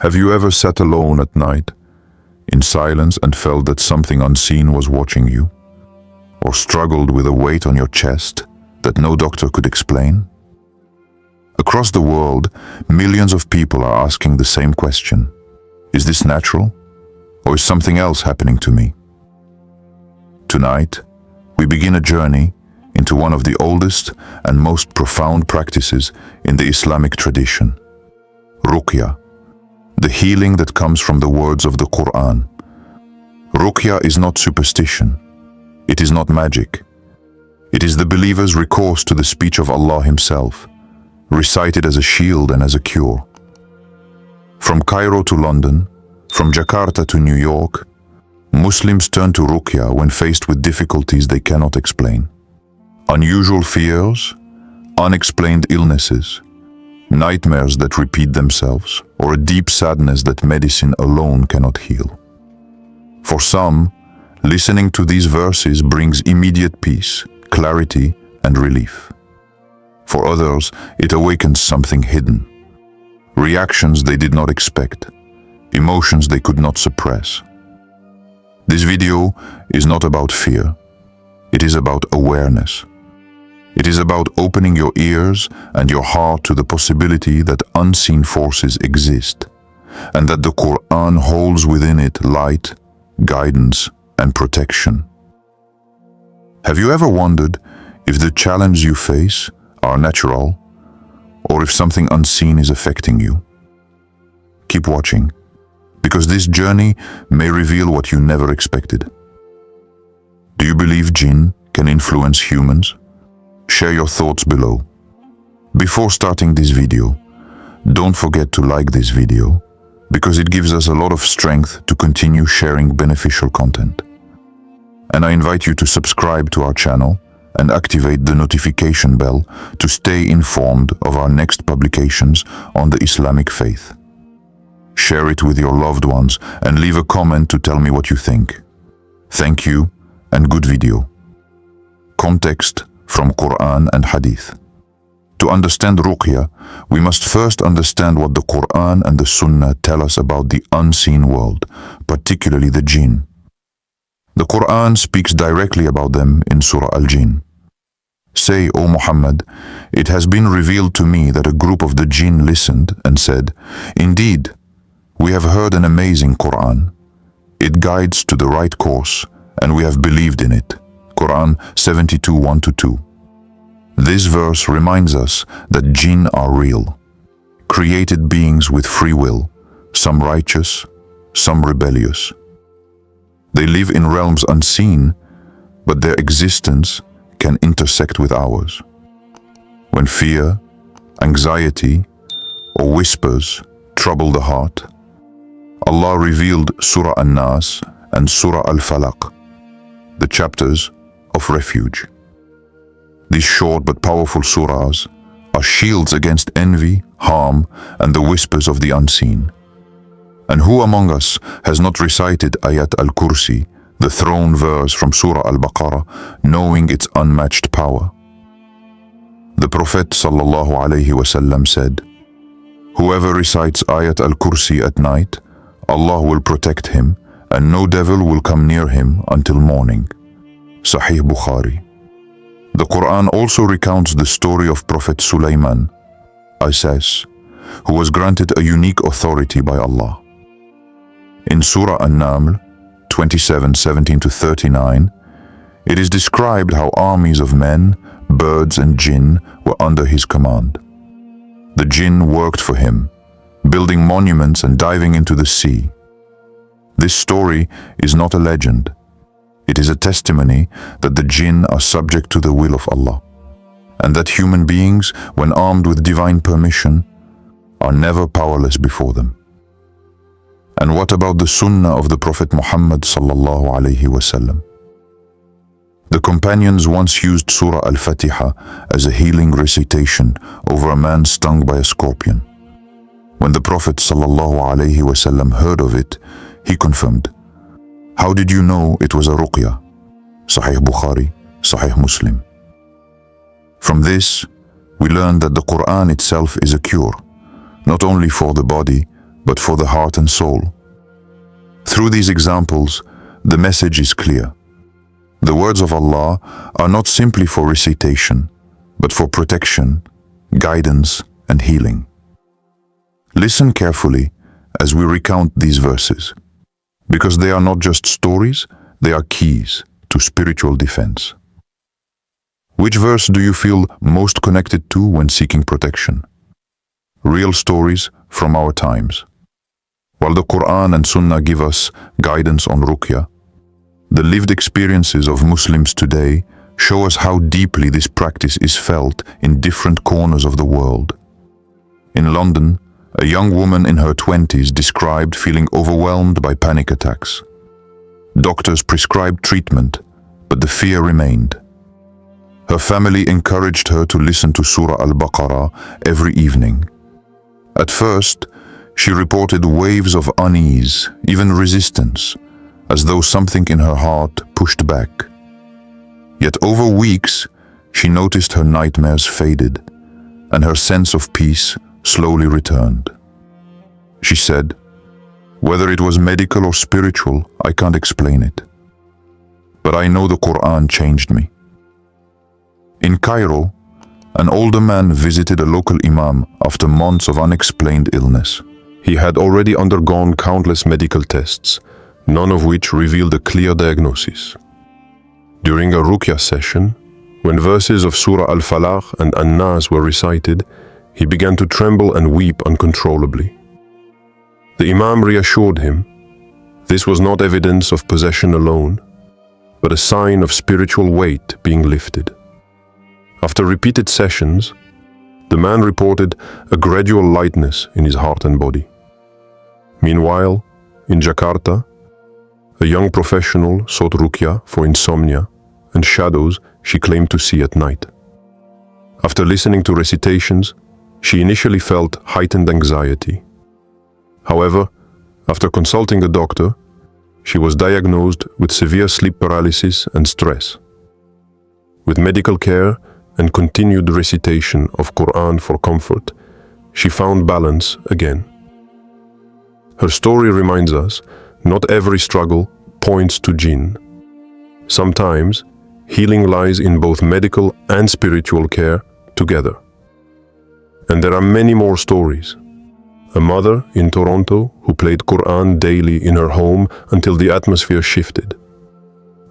Have you ever sat alone at night, in silence, and felt that something unseen was watching you? Or struggled with a weight on your chest that no doctor could explain? Across the world, millions of people are asking the same question. Is this natural? Or is something else happening to me? Tonight, we begin a journey into one of the oldest and most profound practices in the Islamic tradition, Ruqya, the healing that comes from the words of the Quran. Ruqya is not superstition. It is not magic. It is the believer's recourse to the speech of Allah Himself, recited as a shield and as a cure. From Cairo to London, from Jakarta to New York, Muslims turn to Ruqya when faced with difficulties they cannot explain. Unusual fears, unexplained illnesses, nightmares that repeat themselves, or a deep sadness that medicine alone cannot heal. For some, listening to these verses brings immediate peace, clarity, and relief. For others, it awakens something hidden, reactions they did not expect, emotions they could not suppress. This video is not about fear. It is about awareness. It is about opening your ears and your heart to the possibility that unseen forces exist, and that the Quran holds within it light, guidance, and protection. Have you ever wondered if the challenges you face are natural, or if something unseen is affecting you? Keep watching, because this journey may reveal what you never expected. Do you believe Jinn can influence humans? Share your thoughts below. Before starting this video, don't forget to like this video, because it gives us a lot of strength to continue sharing beneficial content. And I invite you to subscribe to our channel and activate the notification bell to stay informed of our next publications on the Islamic faith. Share it with your loved ones and leave a comment to tell me what you think. Thank you and good video. Context from Quran and Hadith. To understand Ruqya, we must first understand what the Quran and the Sunnah tell us about the unseen world, particularly the Jinn. The Quran speaks directly about them in Surah Al-Jinn. Say, O Muhammad, it has been revealed to me that a group of the Jinn listened and said, Indeed, we have heard an amazing Quran. It guides to the right course, and we have believed in it. Quran 72:1-2. This verse reminds us that Jinn are real, created beings with free will, some righteous, some rebellious. They live in realms unseen, but their existence can intersect with ours. When fear, anxiety, or whispers trouble the heart, Allah revealed Surah An-Nas and Surah Al-Falaq, the chapters of refuge. These short but powerful surahs are shields against envy, harm, and the whispers of the unseen. And who among us has not recited Ayat al-Kursi, the throne verse from Surah Al-Baqarah, knowing its unmatched power? The Prophet ﷺ said, Whoever recites Ayat al-Kursi at night, Allah will protect him, and no devil will come near him until morning. Sahih Bukhari. The Quran also recounts the story of Prophet Sulaiman, Isas, who was granted a unique authority by Allah. In Surah An-Naml 27:17-39, it is described how armies of men, birds, and jinn were under his command. The jinn worked for him, building monuments and diving into the sea. This story is not a legend. It is a testimony that the jinn are subject to the will of Allah, and that human beings, when armed with divine permission, are never powerless before them. And what about the Sunnah of the Prophet Muhammad ﷺ? The companions once used Surah Al-Fatiha as a healing recitation over a man stung by a scorpion. When the Prophet ﷺ heard of it, he confirmed, How did you know it was a Ruqya? Sahih Bukhari, Sahih Muslim. From this, we learn that the Quran itself is a cure, not only for the body, but for the heart and soul. Through these examples, the message is clear. The words of Allah are not simply for recitation, but for protection, guidance, and healing. Listen carefully as we recount these verses, because they are not just stories, they are keys to spiritual defense. Which verse do you feel most connected to when seeking protection? Real stories from our times. While the Quran and Sunnah give us guidance on Ruqya, the lived experiences of Muslims today show us how deeply this practice is felt in different corners of the world. In London, a young woman in her 20s described feeling overwhelmed by panic attacks. Doctors prescribed treatment, but the fear remained. Her family encouraged her to listen to Surah Al-Baqarah every evening. At first, she reported waves of unease, even resistance, as though something in her heart pushed back. Yet over weeks, she noticed her nightmares faded, and her sense of peace slowly returned. She said, "Whether it was medical or spiritual, I can't explain it. But I know the Quran changed me." In Cairo, an older man visited a local imam after months of unexplained illness. He had already undergone countless medical tests, none of which revealed a clear diagnosis. During a Ruqya session, when verses of Surah Al-Falaq and An-Nas were recited, he began to tremble and weep uncontrollably. The imam reassured him. This was not evidence of possession alone, but a sign of spiritual weight being lifted. After repeated sessions, the man reported a gradual lightness in his heart and body. Meanwhile, in Jakarta, a young professional sought Ruqya for insomnia and shadows she claimed to see at night. After listening to recitations, she initially felt heightened anxiety. However, after consulting a doctor, she was diagnosed with severe sleep paralysis and stress. With medical care and continued recitation of Quran for comfort, she found balance again. Her story reminds us, not every struggle points to Jinn. Sometimes, healing lies in both medical and spiritual care together. And there are many more stories. A mother in Toronto who played Quran daily in her home until the atmosphere shifted.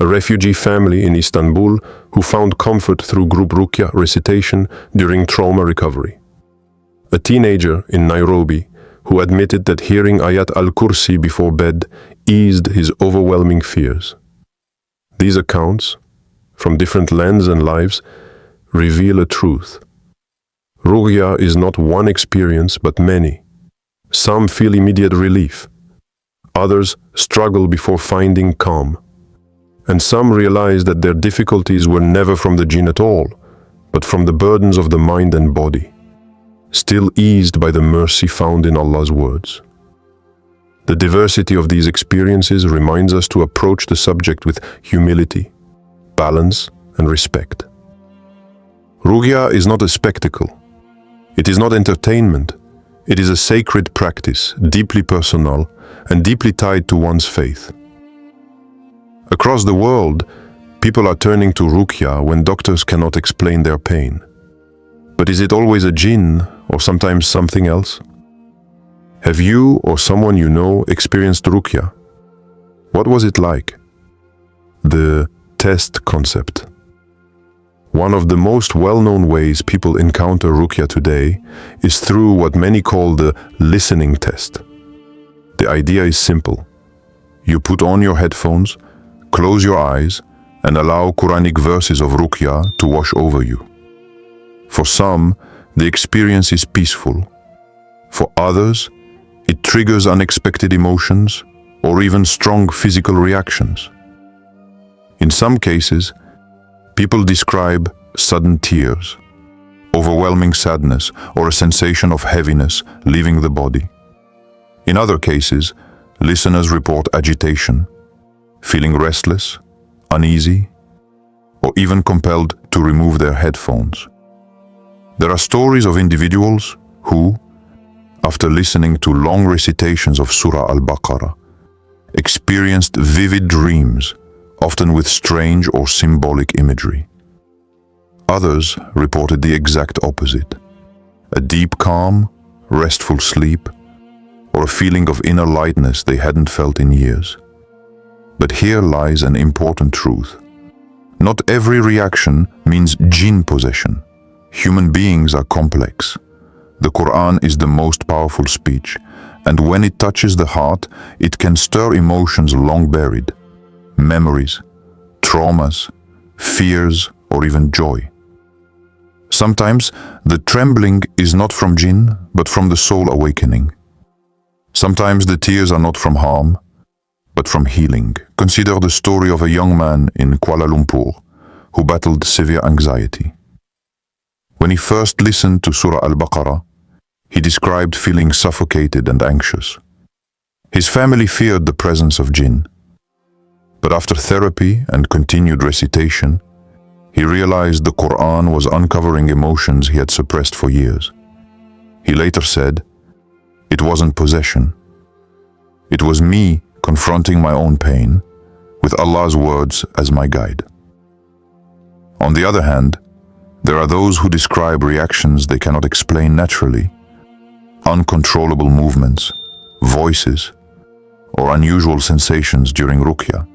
A refugee family in Istanbul who found comfort through group Ruqya recitation during trauma recovery. A teenager in Nairobi who admitted that hearing Ayat al-Kursi before bed eased his overwhelming fears. These accounts, from different lands and lives, reveal a truth. Ruqya is not one experience but many. Some feel immediate relief. Others struggle before finding calm. And some realize that their difficulties were never from the jinn at all, but from the burdens of the mind and body, still eased by the mercy found in Allah's words. The diversity of these experiences reminds us to approach the subject with humility, balance, and respect. Ruqya is not a spectacle. It is not entertainment. It is a sacred practice, deeply personal and deeply tied to one's faith. Across the world, people are turning to Ruqya when doctors cannot explain their pain. But is it always a jinn or sometimes something else? Have you or someone you know experienced Ruqya? What was it like? The test concept. One of the most well-known ways people encounter Ruqya today is through what many call the listening test. The idea is simple. You put on your headphones, close your eyes, and allow Quranic verses of Ruqya to wash over you. For some, the experience is peaceful. For others, it triggers unexpected emotions or even strong physical reactions. In some cases, people describe sudden tears, overwhelming sadness, or a sensation of heaviness leaving the body. In other cases, listeners report agitation, feeling restless, uneasy, or even compelled to remove their headphones. There are stories of individuals who, after listening to long recitations of Surah Al-Baqarah, experienced vivid dreams, often with strange or symbolic imagery. Others reported the exact opposite: a deep calm, restful sleep, or a feeling of inner lightness they hadn't felt in years. But here lies an important truth. Not every reaction means jinn possession. Human beings are complex. The Quran is the most powerful speech, and when it touches the heart, it can stir emotions long buried, memories, traumas, fears, or even joy. Sometimes the trembling is not from jinn, but from the soul awakening. Sometimes the tears are not from harm, but from healing. Consider the story of a young man in Kuala Lumpur who battled severe anxiety. When he first listened to Surah Al-Baqarah, he described feeling suffocated and anxious. His family feared the presence of jinn. But after therapy and continued recitation, he realized the Quran was uncovering emotions he had suppressed for years. He later said, "It wasn't possession. It was me confronting my own pain with Allah's words as my guide." On the other hand, there are those who describe reactions they cannot explain naturally, uncontrollable movements, voices, or unusual sensations during Ruqya.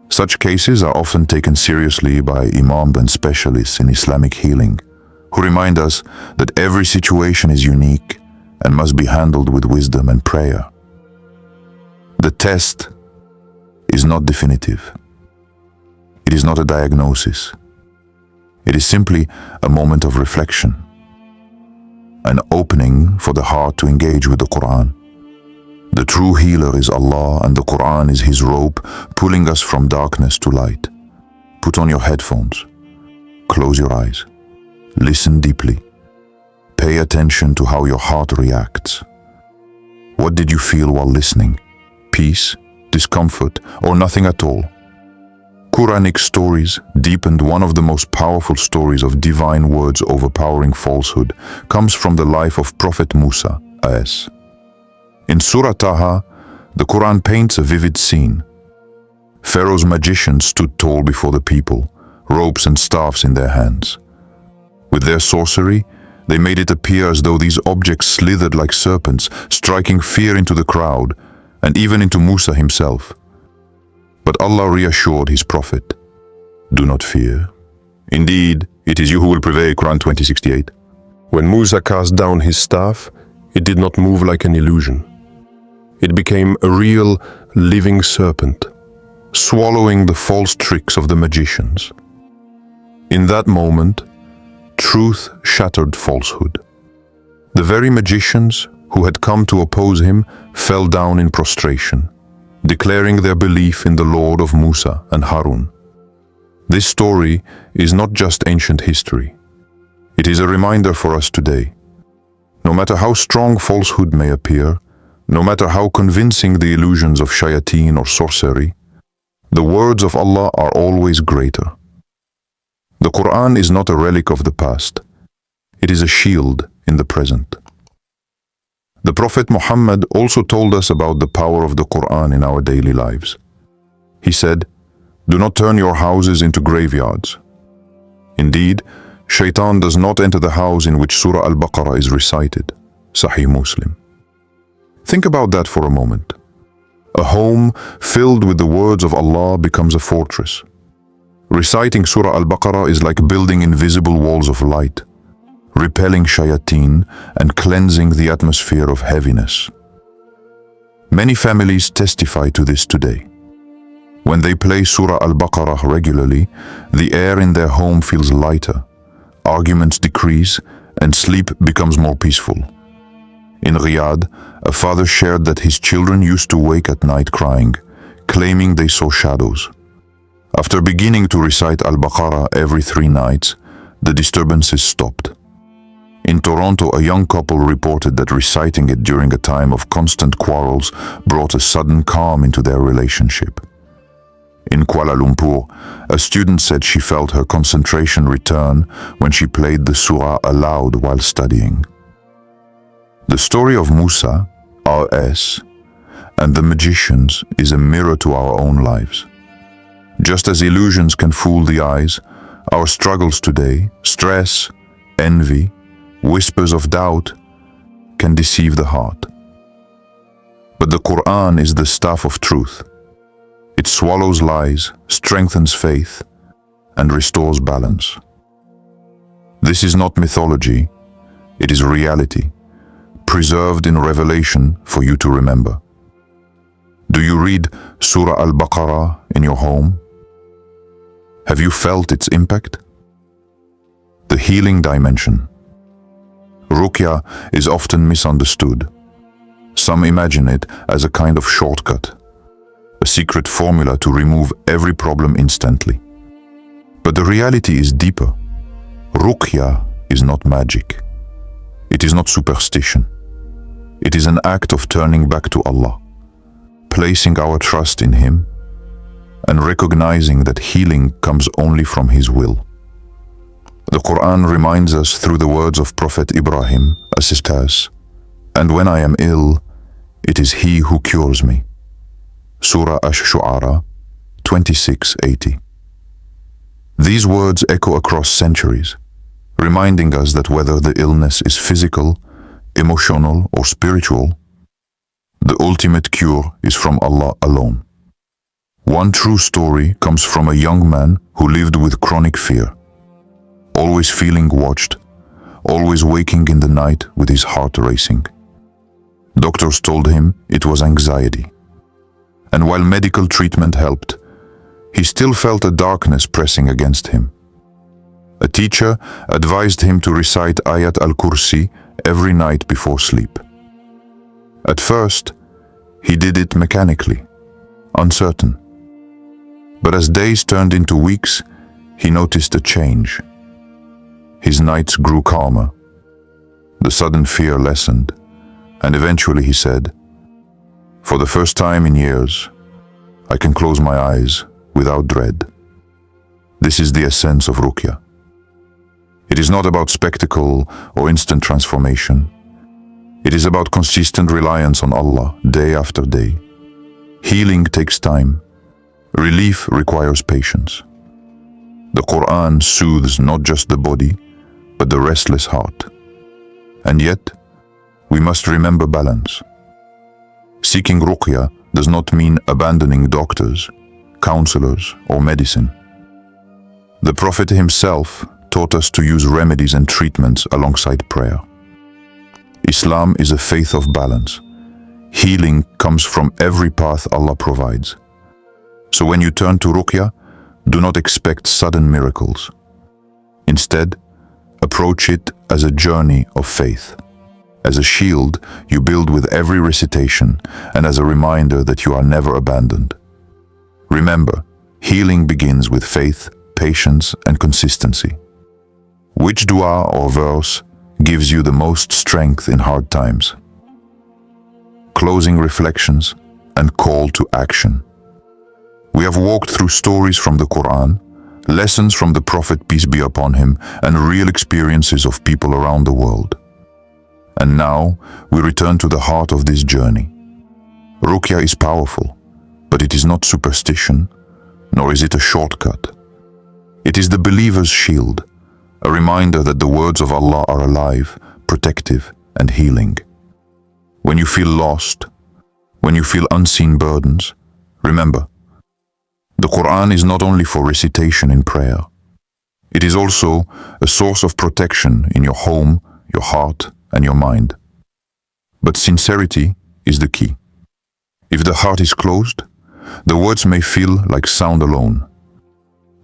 Such cases are often taken seriously by imams and specialists in Islamic healing, who remind us that every situation is unique and must be handled with wisdom and prayer. The test is not definitive. It is not a diagnosis. It is simply a moment of reflection, an opening for the heart to engage with the Quran. The true healer is Allah, and the Quran is His rope pulling us from darkness to light. Put on your headphones. Close your eyes. Listen deeply. Pay attention to how your heart reacts. What did you feel while listening? Peace, discomfort, or nothing at all? Quranic stories deepened. One of the most powerful stories of divine words overpowering falsehood comes from the life of Prophet Musa a.s. In Surah Taha, the Quran paints a vivid scene. Pharaoh's magicians stood tall before the people, ropes and staffs in their hands. With their sorcery, they made it appear as though these objects slithered like serpents, striking fear into the crowd and even into Musa himself. But Allah reassured His Prophet, "Do not fear. Indeed, it is you who will prevail." Quran 20:68. When Musa cast down his staff, it did not move like an illusion. It became a real, living serpent, swallowing the false tricks of the magicians. In that moment, truth shattered falsehood. The very magicians who had come to oppose him fell down in prostration, declaring their belief in the Lord of Musa and Harun. This story is not just ancient history. It is a reminder for us today. No matter how strong falsehood may appear, no matter how convincing the illusions of shayateen or sorcery, the words of Allah are always greater. The Quran is not a relic of the past. It is a shield in the present. The Prophet Muhammad also told us about the power of the Quran in our daily lives. He said, "Do not turn your houses into graveyards." Indeed, Shaitan does not enter the house in which Surah Al-Baqarah is recited. Sahih Muslim. Think about that for a moment. A home filled with the words of Allah becomes a fortress. Reciting Surah Al-Baqarah is like building invisible walls of light, repelling shayateen and cleansing the atmosphere of heaviness. Many families testify to this today. When they play Surah Al-Baqarah regularly, the air in their home feels lighter, arguments decrease, and sleep becomes more peaceful. In Riyadh, a father shared that his children used to wake at night crying, claiming they saw shadows. After beginning to recite Al-Baqarah every 3 nights, the disturbances stopped. In Toronto, a young couple reported that reciting it during a time of constant quarrels brought a sudden calm into their relationship. In Kuala Lumpur, a student said she felt her concentration return when she played the surah aloud while studying. The story of Musa, R.S., and the magicians is a mirror to our own lives. Just as illusions can fool the eyes, our struggles today, stress, envy, whispers of doubt, can deceive the heart. But the Quran is the staff of truth. It swallows lies, strengthens faith, and restores balance. This is not mythology, it is reality, preserved in revelation for you to remember. Do you read Surah Al-Baqarah in your home? Have you felt its impact? The healing dimension. Ruqya is often misunderstood. Some imagine it as a kind of shortcut, a secret formula to remove every problem instantly. But the reality is deeper. Ruqya is not magic. It is not superstition. It is an act of turning back to Allah, placing our trust in Him, and recognizing that healing comes only from His will. The Quran reminds us through the words of Prophet Ibrahim, "And when I am ill, it is He who cures me." Surah Ash-Shu 26:80. These words echo across centuries, reminding us that whether the illness is physical, emotional, or spiritual, the ultimate cure is from Allah alone. One true story comes from a young man who lived with chronic fear, always feeling watched, always waking in the night with his heart racing. Doctors told him it was anxiety. And while medical treatment helped, he still felt a darkness pressing against him. A teacher advised him to recite Ayat al-Kursi every night before sleep. At first, he did it mechanically, uncertain. But as days turned into weeks, he noticed a change. His nights grew calmer. The sudden fear lessened, and eventually he said, "For the first time in years, I can close my eyes without dread." This is the essence of Ruqya. It is not about spectacle or instant transformation. It is about consistent reliance on Allah day after day. Healing takes time. Relief requires patience. The Quran soothes not just the body, but the restless heart. And yet, we must remember balance. Seeking Ruqya does not mean abandoning doctors, counselors, or medicine. The Prophet himself taught us to use remedies and treatments alongside prayer. Islam is a faith of balance. Healing comes from every path Allah provides. So when you turn to Ruqya, do not expect sudden miracles. Instead, approach it as a journey of faith, as a shield you build with every recitation, and as a reminder that you are never abandoned. Remember, healing begins with faith, patience, and consistency. Which dua or verse gives you the most strength in hard times? Closing reflections and call to action. We have walked through stories from the Quran, lessons from the Prophet, peace be upon him, and real experiences of people around the world. And now, we return to the heart of this journey. Ruqya is powerful, but it is not superstition, nor is it a shortcut. It is the believer's shield, a reminder that the words of Allah are alive, protective, and healing. When you feel lost, when you feel unseen burdens, remember, the Quran is not only for recitation in prayer. It is also a source of protection in your home, your heart, and your mind. But sincerity is the key. If the heart is closed, the words may feel like sound alone.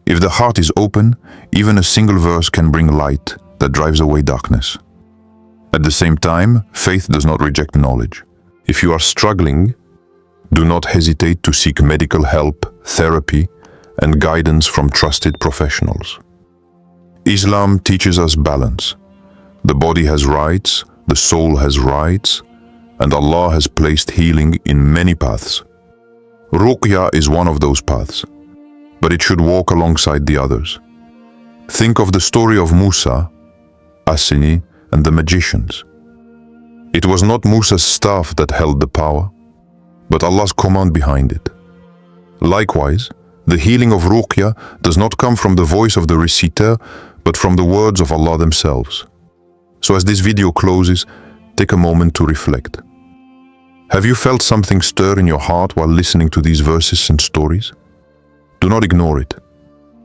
If the heart is open, even a single verse can bring light that drives away darkness. At the same time, faith does not reject knowledge. If you are struggling, do not hesitate to seek medical help, therapy, and guidance from trusted professionals. Islam teaches us balance. The body has rights, the soul has rights, and Allah has placed healing in many paths. Ruqya is one of those paths, but it should walk alongside the others. Think of the story of Musa, Asini, and the magicians. It was not Musa's staff that held the power, but Allah's command behind it. Likewise, the healing of Ruqya does not come from the voice of the reciter, but from the words of Allah themselves. So as this video closes, take a moment to reflect. Have you felt something stir in your heart while listening to these verses and stories? Do not ignore it.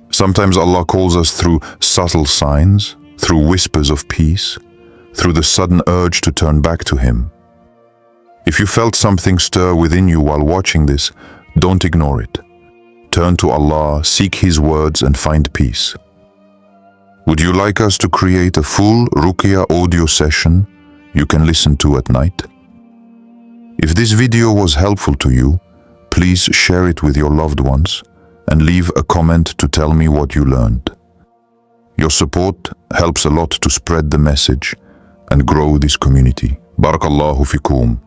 Sometimes Allah calls us through subtle signs, through whispers of peace, through the sudden urge to turn back to Him. If you felt something stir within you while watching this, don't ignore it. Turn to Allah, seek His words and find peace. Would you like us to create a full Ruqya audio session you can listen to at night? If this video was helpful to you, please share it with your loved ones and leave a comment to tell me what you learned. Your support helps a lot to spread the message and grow this community. Barakallahu fikum.